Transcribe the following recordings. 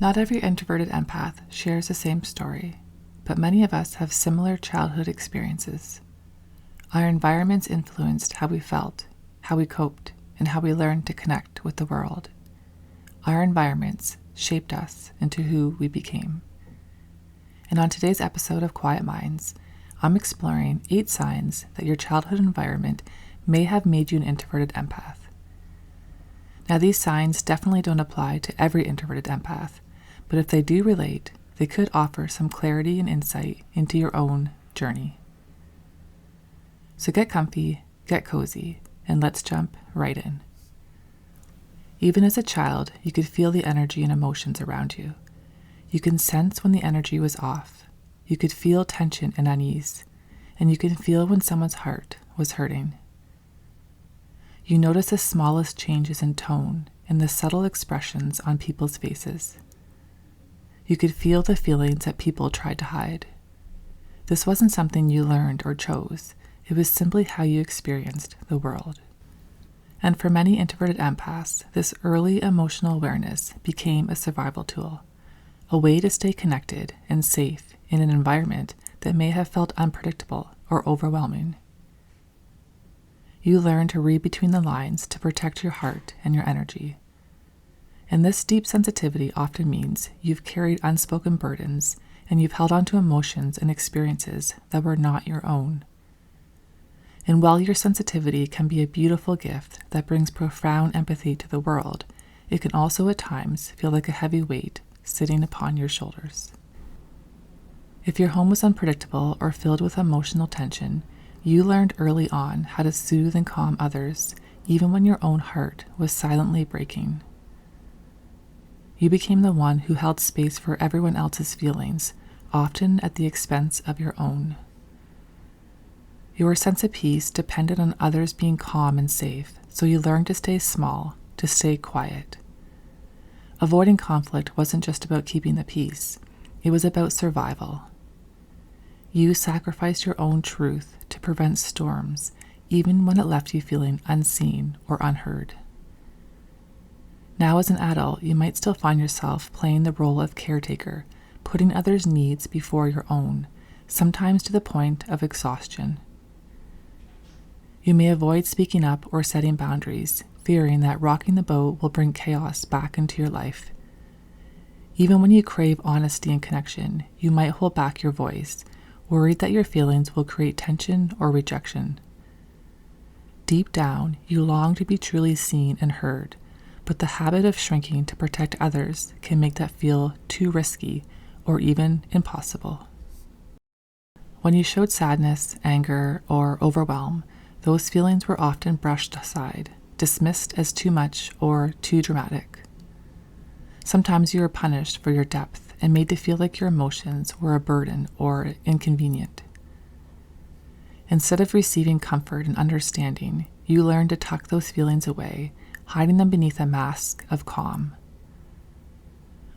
Not every introverted empath shares the same story, but many of us have similar childhood experiences. Our environments influenced how we felt, how we coped, and how we learned to connect with the world. Our environments shaped us into who we became. And on today's episode of Quiet Minds, I'm exploring 8 signs that your childhood environment may have made you an introverted empath. Now, these signs definitely don't apply to every introverted empath, but if they do relate, they could offer some clarity and insight into your own journey. So get comfy, get cozy, and let's jump right in. Even as a child, you could feel the energy and emotions around you. You can sense when the energy was off. You could feel tension and unease, and you can feel when someone's heart was hurting. You notice the smallest changes in tone and the subtle expressions on people's faces. You could feel the feelings that people tried to hide. This wasn't something you learned or chose. It was simply how you experienced the world. And for many introverted empaths, this early emotional awareness became a survival tool, a way to stay connected and safe in an environment that may have felt unpredictable or overwhelming. You learn to read between the lines to protect your heart and your energy. And this deep sensitivity often means you've carried unspoken burdens and you've held on to emotions and experiences that were not your own. And while your sensitivity can be a beautiful gift that brings profound empathy to the world, it can also at times feel like a heavy weight sitting upon your shoulders. If your home was unpredictable or filled with emotional tension, you learned early on how to soothe and calm others, even when your own heart was silently breaking. You became the one who held space for everyone else's feelings, often at the expense of your own. Your sense of peace depended on others being calm and safe, so you learned to stay small, to stay quiet. Avoiding conflict wasn't just about keeping the peace, it was about survival. You sacrificed your own truth to prevent storms, even when it left you feeling unseen or unheard. Now as an adult, you might still find yourself playing the role of caretaker, putting others' needs before your own, sometimes to the point of exhaustion. You may avoid speaking up or setting boundaries, fearing that rocking the boat will bring chaos back into your life. Even when you crave honesty and connection, you might hold back your voice, worried that your feelings will create tension or rejection. Deep down, you long to be truly seen and heard, but the habit of shrinking to protect others can make that feel too risky or even impossible. When you showed sadness, anger, or overwhelm, those feelings were often brushed aside, dismissed as too much or too dramatic. Sometimes you were punished for your depth and made to feel like your emotions were a burden or inconvenient. Instead of receiving comfort and understanding, you learned to tuck those feelings away, hiding them beneath a mask of calm.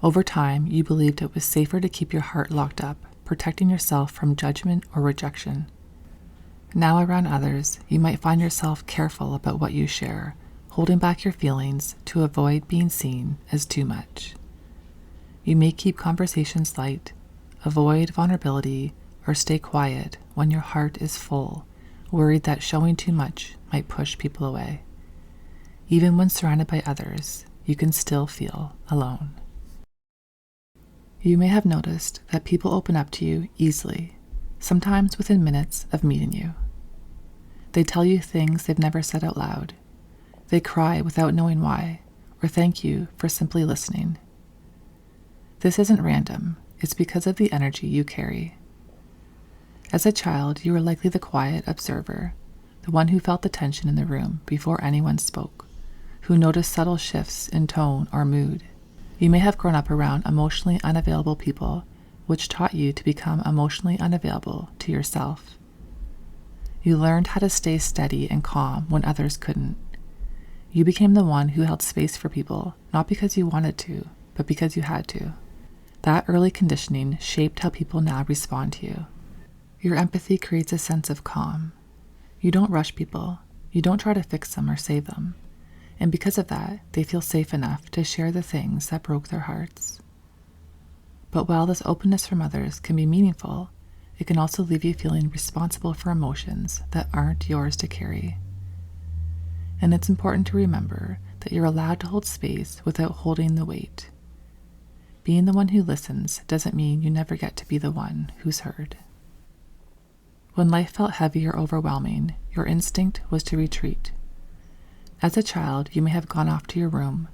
Over time, you believed it was safer to keep your heart locked up, protecting yourself from judgment or rejection. Now around others, you might find yourself careful about what you share, holding back your feelings to avoid being seen as too much. You may keep conversations light, avoid vulnerability, or stay quiet when your heart is full, worried that showing too much might push people away. Even when surrounded by others, you can still feel alone. You may have noticed that people open up to you easily, sometimes within minutes of meeting you. They tell you things they've never said out loud. They cry without knowing why, or thank you for simply listening. This isn't random, it's because of the energy you carry. As a child, you were likely the quiet observer, the one who felt the tension in the room before anyone spoke, who noticed subtle shifts in tone or mood. You may have grown up around emotionally unavailable people, which taught you to become emotionally unavailable to yourself. You learned how to stay steady and calm when others couldn't. You became the one who held space for people, not because you wanted to, but because you had to. That early conditioning shaped how people now respond to you. Your empathy creates a sense of calm. You don't rush people. You don't try to fix them or save them. And because of that, they feel safe enough to share the things that broke their hearts. But while this openness from others can be meaningful, it can also leave you feeling responsible for emotions that aren't yours to carry. And it's important to remember that you're allowed to hold space without holding the weight. Being the one who listens doesn't mean you never get to be the one who's heard. When life felt heavy or overwhelming, your instinct was to retreat. As a child, you may have gone off to your room,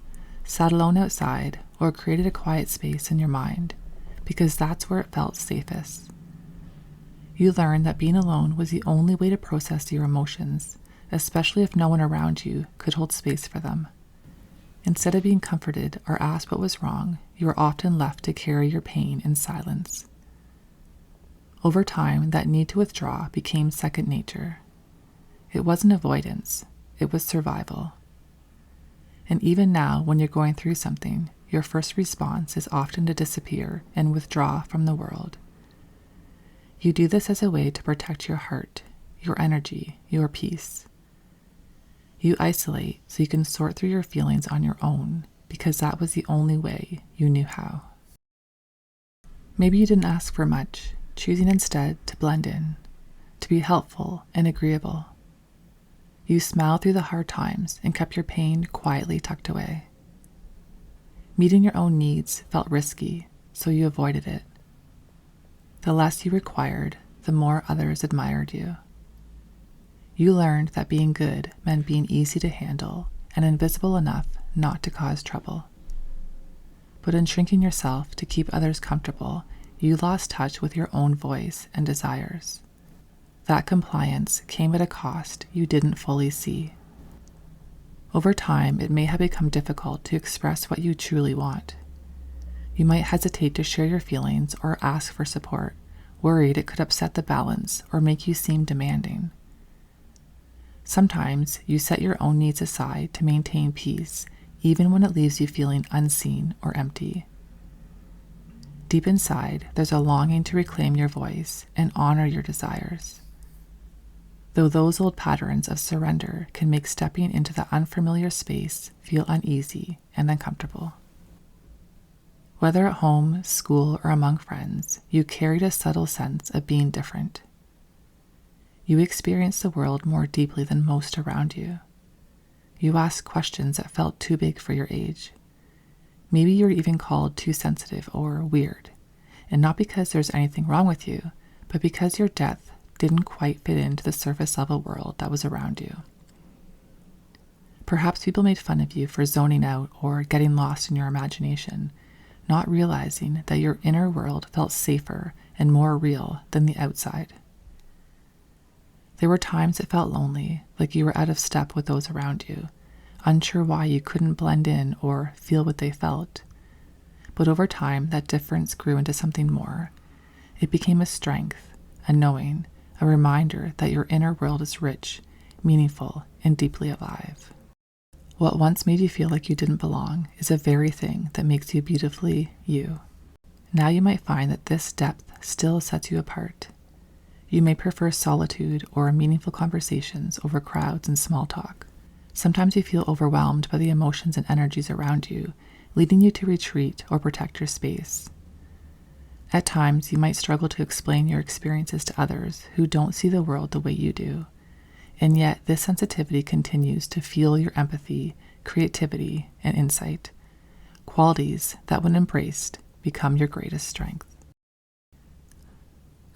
sat alone outside, or created a quiet space in your mind, because that's where it felt safest. You learned that being alone was the only way to process your emotions, especially if no one around you could hold space for them. Instead of being comforted or asked what was wrong, you were often left to carry your pain in silence. Over time, that need to withdraw became second nature. It wasn't avoidance, it was survival. And even now, when you're going through something, your first response is often to disappear and withdraw from the world. You do this as a way to protect your heart, your energy, your peace. You isolate so you can sort through your feelings on your own, because that was the only way you knew how. Maybe you didn't ask for much, choosing instead to blend in, to be helpful and agreeable. You smiled through the hard times and kept your pain quietly tucked away. Meeting your own needs felt risky, so you avoided it. The less you required, the more others admired you. You learned that being good meant being easy to handle and invisible enough not to cause trouble. But in shrinking yourself to keep others comfortable, you lost touch with your own voice and desires. That compliance came at a cost you didn't fully see. Over time, it may have become difficult to express what you truly want. You might hesitate to share your feelings or ask for support, worried it could upset the balance or make you seem demanding. Sometimes you set your own needs aside to maintain peace, even when it leaves you feeling unseen or empty. Deep inside, there's a longing to reclaim your voice and honor your desires. Though those old patterns of surrender can make stepping into the unfamiliar space feel uneasy and uncomfortable. Whether at home, school, or among friends, you carried a subtle sense of being different. You experienced the world more deeply than most around you. You asked questions that felt too big for your age. Maybe you were even called too sensitive or weird, and not because there's anything wrong with you, but because your depth didn't quite fit into the surface level world that was around you. Perhaps people made fun of you for zoning out or getting lost in your imagination, not realizing that your inner world felt safer and more real than the outside. There were times it felt lonely, like you were out of step with those around you, unsure why you couldn't blend in or feel what they felt. But over time, that difference grew into something more. It became a strength, a knowing, a reminder that your inner world is rich, meaningful, and deeply alive. What once made you feel like you didn't belong is the very thing that makes you beautifully you. Now you might find that this depth still sets you apart. You may prefer solitude or meaningful conversations over crowds and small talk. Sometimes you feel overwhelmed by the emotions and energies around you, leading you to retreat or protect your space. At times, you might struggle to explain your experiences to others who don't see the world the way you do. And yet, this sensitivity continues to fuel your empathy, creativity, and insight, qualities that, when embraced, become your greatest strength.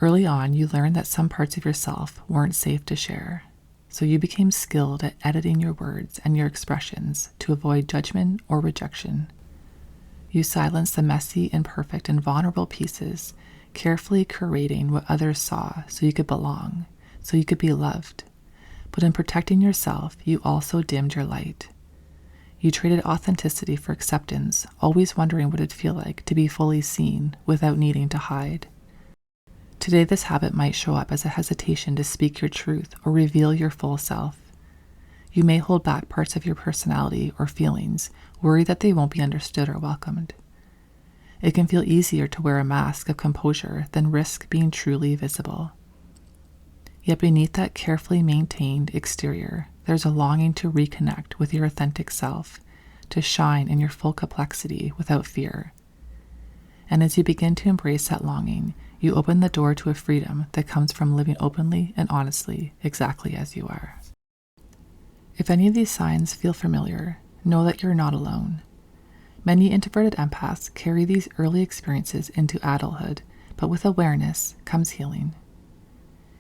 Early on, you learned that some parts of yourself weren't safe to share, so you became skilled at editing your words and your expressions to avoid judgment or rejection. You silenced the messy, imperfect, and vulnerable pieces, carefully curating what others saw so you could belong, so you could be loved. But in protecting yourself, you also dimmed your light. You traded authenticity for acceptance, always wondering what it'd feel like to be fully seen without needing to hide. Today, this habit might show up as a hesitation to speak your truth or reveal your full self. You may hold back parts of your personality or feelings, worried that they won't be understood or welcomed. It can feel easier to wear a mask of composure than risk being truly visible. Yet beneath that carefully maintained exterior, there's a longing to reconnect with your authentic self, to shine in your full complexity without fear. And as you begin to embrace that longing, you open the door to a freedom that comes from living openly and honestly, exactly as you are. If any of these signs feel familiar, know that you're not alone. Many introverted empaths carry these early experiences into adulthood, but with awareness comes healing.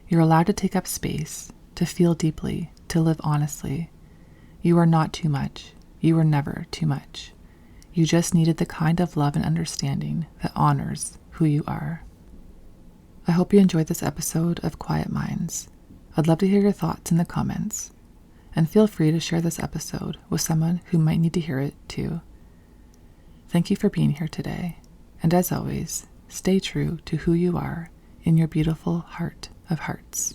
You're allowed to take up space, to feel deeply, to live honestly. You are not too much. You were never too much. You just needed the kind of love and understanding that honors who you are. I hope you enjoyed this episode of Quiet Minds. I'd love to hear your thoughts in the comments, and feel free to share this episode with someone who might need to hear it too. Thank you for being here today, and as always, stay true to who you are in your beautiful heart of hearts.